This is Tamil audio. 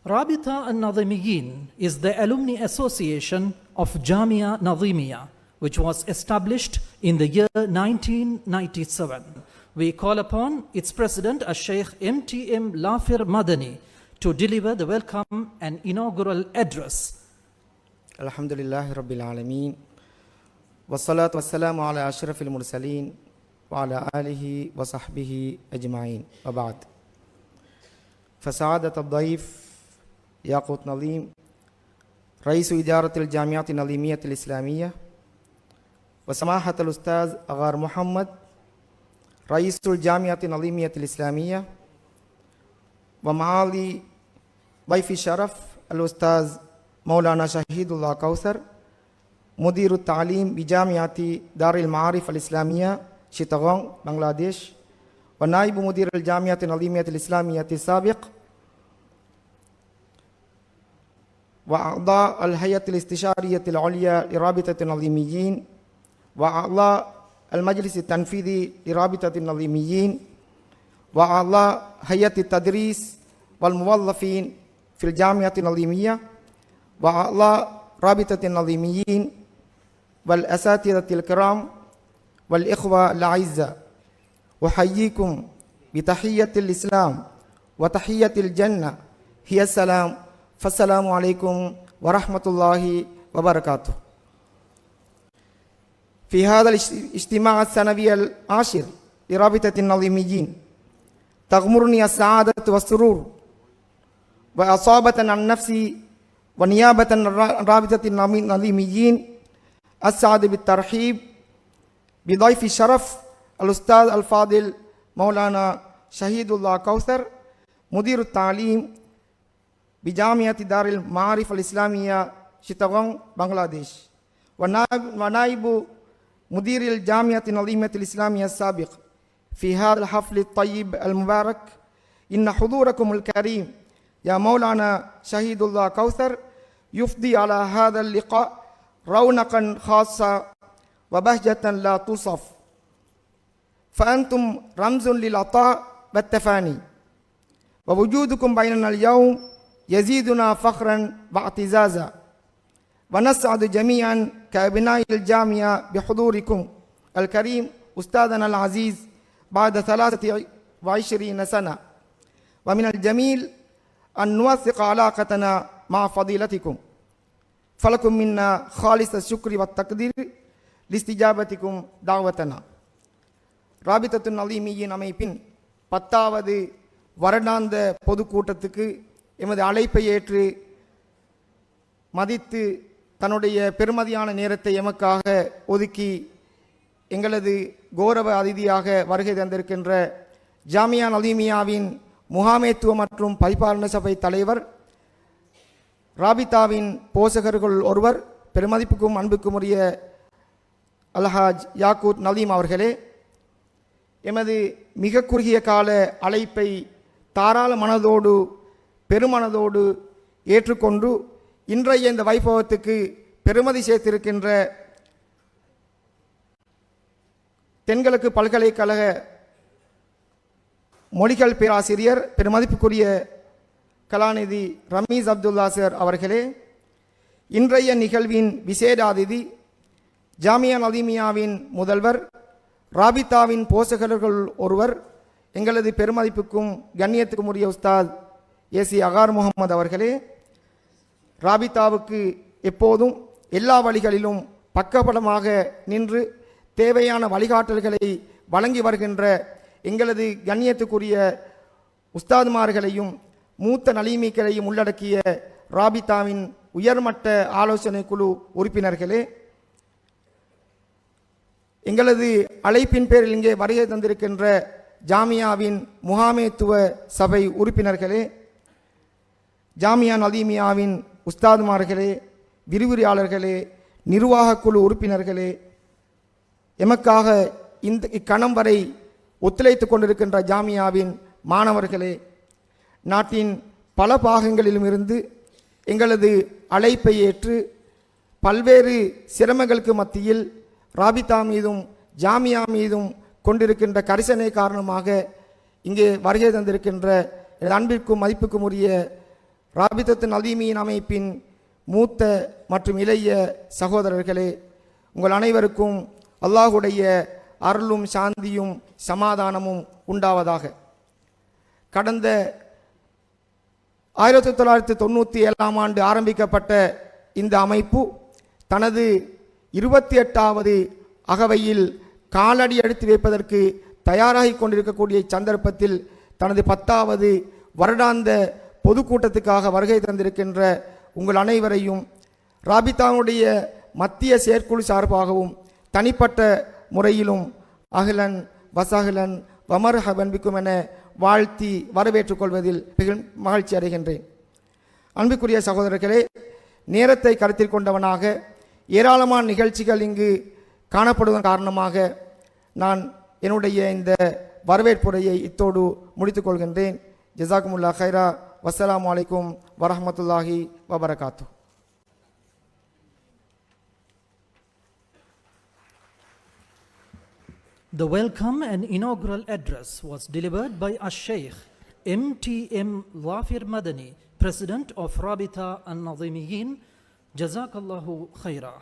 Rabita al-Nadhimiyin is the alumni association of Jamia Nadhimiya, which was established in the year 1997. We call upon its president, Sheikh MTM Lafir Madani, to deliver the welcome and inaugural address. Alhamdulillahi Rabbil Alameen. Wassalatu wassalamu ala ashrafil mursaleen wa ala alihi wa sahbihi ajma'in. Wa ba'd. Fasadat al-Daif Yaqut Nalim, Raisu Idarat al-Jamiat al-Nalimiyat al-Islamiyya, wa Samahat al-Ustaz Aghar Muhammad, Raisu al-Jamiat al-Nalimiyat al-Islamiyya, wa Ma'ali Daifi Sharaf al-Ustaz Maulana Shahidullah Kawthar, Mudir al-Ta'lim bi Jamiati Dar al-Ma'arif al-Islamiyya, Chittagong, Bangladesh, wa Naibu Mudir al-Jamiat al-Nalimiyat al-Islamiyya al-Sabiq, وأعضاء الهيئة الاستشارية العليا لرابطة النظيميين وأعضاء المجلس التنفيذي لرابطة النظيميين وأعضاء هيئة التدريس والموظفين في الجامعة النظيمية وأعضاء رابطة النظيميين والأساتذة الكرام والإخوة الأعزاء، أحييكم بتحية الإسلام وتحية الجنة هي السلام. فالسلام عليكم ورحمة الله وبركاته. في هذا الاجتماع السنوي العاشر لرابطة النظيميين تغمرني السعادة والسرور، وأصابة عن نفسي ونيابة عن رابطة النظيميين أسعد بالترحيب بضيف الشرف الأستاذ الفاضل مولانا شهيد الله كوثر، مدير التعليم بجامعة دار المعارف الإسلامية شيتاغون بنغلاديش، ونائب مدير الجامعة النظيمية الإسلامية السابق. في هذا الحفل الطيب المبارك إن حضوركم الكريم يا مولانا شهيد الله كوثر يفضي على هذا اللقاء رونقا خاصة وبهجة لا توصف، فأنتم رمز للعطاء والتفاني، ووجودكم بيننا اليوم يزيدنا فخرا واعتزازا، ونسعد جميعا كأبناء الجامعة بحضوركم الكريم أستاذنا العزيز بعد 23 سنة. ومن الجميل أن نوثق علاقتنا مع فضيلتكم، فلكم منا خالص الشكر والتقدير لاستجابتكم دعوتنا. رابطة النظيميين அமைப்பின் 10வது வருடாந்த பொதுக்கூட்டத்துக்கு எமது அழைப்பை ஏற்று மதித்து தன்னுடைய பெருமதியான நேரத்தை எமக்காக ஒதுக்கி எங்களது கௌரவ அதிதியாக வருகை தந்திருக்கின்ற ஜாமியா நதீமியாவின் முகாமைத்துவ மற்றும் பரிபாலன சபை தலைவர், ராபிதாவின் போஷகர்கள் ஒருவர், பெருமதிப்புக்கும் அன்புக்கும் உரிய அல்ஹாஜ் யாக்கூத் நலீம் அவர்களே, எமது மிக குறுகிய கால அழைப்பை தாராள மனதோடு பெருமனதோடு ஏற்றுக்கொண்டு இன்றைய இந்த வைபவத்துக்கு பெருமதி சேர்த்திருக்கின்ற தென்கிழக்கு பல்கலைக்கழக மொழிகள் பேராசிரியர் பெருமதிப்புக்குரிய கலாநிதி ரமீஸ் அப்துல்லா சார் அவர்களே, இன்றைய நிகழ்வின் விசேட அதிதி ஜாமியா நதீமியாவின் முதல்வர், ராபிதாவின் போஷகர்கள் ஒருவர், எங்களது பெருமதிப்புக்கும் கண்ணியத்துக்கும் உரிய உஸ்தாத் ஏசி அகார் முகமது அவர்களே, ராபிதாவுக்கு எப்போதும் எல்லா வழிகளிலும் பக்கபலமாக நின்று தேவையான வழிகாட்டல்களை வழங்கி வருகின்ற எங்களது கண்ணியத்துக்குரிய உஸ்தாதுமார்களையும் மூத்த நலீமிக்களையும் உள்ளடக்கிய ராபிதாவின் உயர்மட்ட ஆலோசனை குழு உறுப்பினர்களே, எங்களது அழைப்பின் பேரில் இங்கே வருகை தந்திருக்கின்ற ஜாமியாவின் முகாமைத்துவ சபை உறுப்பினர்களே, ஜாமியா நதீமியாவின் உஸ்தாதுமார்களே, விரிவுரையாளர்களே, நிர்வாக குழு உறுப்பினர்களே, எமக்காக இக்கணம் வரை ஒத்துழைத்துக் கொண்டிருக்கின்ற ஜாமியாவின் மாணவர்களே, நாட்டின் பல பாகங்களிலும் இருந்து எங்களது அழைப்பை ஏற்று பல்வேறு சிரமங்களுக்கு மத்தியில் ராபிதா மீதும் ஜாமியா மீதும் கொண்டிருக்கின்ற கரிசனை காரணமாக இங்கே வருகை தந்திருக்கின்ற அன்பிற்கும் மதிப்புக்கும் உரிய ராபிதத்து நதீமியின் அமைப்பின் மூத்த மற்றும் இளைய சகோதரர்களே, உங்கள் அனைவருக்கும் அல்லாஹுடைய அருளும் சாந்தியும் சமாதானமும் உண்டாவதாக. கடந்த 1997ஆம் ஆண்டு ஆரம்பிக்கப்பட்ட இந்த அமைப்பு தனது 28வது அகவையில் காலடி எடுத்து வைப்பதற்கு தயாராகி கொண்டிருக்கக்கூடிய சந்தர்ப்பத்தில் தனது 10வது வருடாந்த பொதுக்கூட்டத்துக்காக வருகை தந்திருக்கின்ற உங்கள் அனைவரையும் ராபித்தாவுடைய மத்திய செயற்குழு சார்பாகவும் தனிப்பட்ட முறையிலும் அஹ்லன் வசஹ்லன் வமர்ஹபன் பிக்கும் என வாழ்த்தி வரவேற்றுக் கொள்வதில் மகிழ்ச்சி அடைகின்றேன். அன்புக்குரிய சகோதரர்களே, நேரத்தை கருத்தில் கொண்டவனாக ஏராளமான நிகழ்ச்சிகள் இங்கு காணப்படுவதன் காரணமாக நான் என்னுடைய இந்த வரவேற்புரையை இத்தோடு முடித்துக் கொள்கின்றேன். ஜஸாக்குமுல்லா ஹைரா. வஸ்ஸலாமு அலைக்கும் வரஹ்மத்துல்லாஹி வபரகாத்து. The welcome and inaugural address was delivered by Sheikh MTM Wafir Madani, President of Rabita An-Nazimiyin. Jazakallahu khaira.